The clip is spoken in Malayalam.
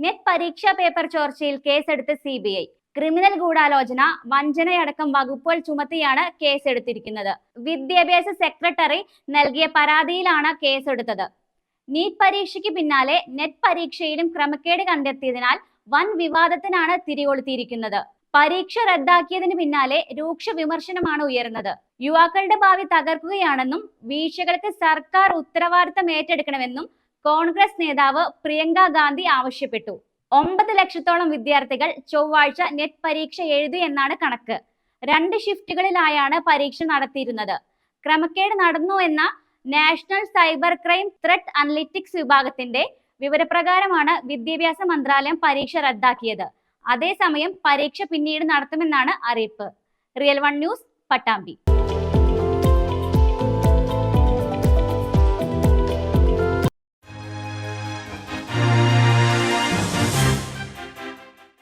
നെറ്റ് പരീക്ഷാ പേപ്പർ ചോർച്ചയിൽ കേസെടുത്ത് CBI. ക്രിമിനൽ ഗൂഢാലോചന, വഞ്ചനയടക്കം വകുപ്പുകൾ ചുമത്തിയാണ് കേസെടുത്തിരിക്കുന്നത്. വിദ്യാഭ്യാസ സെക്രട്ടറി നൽകിയ പരാതിയിലാണ് കേസെടുത്തത്. നീറ്റ് പരീക്ഷയ്ക്ക് പിന്നാലെ നെറ്റ് പരീക്ഷയിലും ക്രമക്കേട് കണ്ടെത്തിയതിനാൽ വൻ വിവാദത്തിനാണ് തിരികൊളുത്തിയിരിക്കുന്നത്. പരീക്ഷ റദ്ദാക്കിയതിന് പിന്നാലെ രൂക്ഷ വിമർശനമാണ് ഉയർന്നത്. യുവാക്കളുടെ ഭാവി തകർക്കുകയാണെന്നും വീഴ്ചകൾക്ക് സർക്കാർ ഉത്തരവാദിത്തം ഏറ്റെടുക്കണമെന്നും കോൺഗ്രസ് നേതാവ് പ്രിയങ്ക ഗാന്ധി ആവശ്യപ്പെട്ടു. 9 ലക്ഷത്തോളം വിദ്യാർത്ഥികൾ ചൊവ്വാഴ്ച നെറ്റ് പരീക്ഷ എഴുതി എന്നാണ് കണക്ക്. 2 ഷിഫ്റ്റുകളിലായാണ് പരീക്ഷ നടത്തിയിരുന്നത്. ക്രമക്കേട് നടന്നു എന്ന national cyber crime threat analytics വിഭാഗത്തിന്റെ വിവരപ്രകാരമാണ് വിദ്യാഭ്യാസ മന്ത്രാലയം പരീക്ഷ റദ്ദാക്കിയത്. അതേസമയം പരീക്ഷ പിന്നീട് നടത്തുമെന്നാണ് അറിയിപ്പ്. Real 1 news, Pattambi.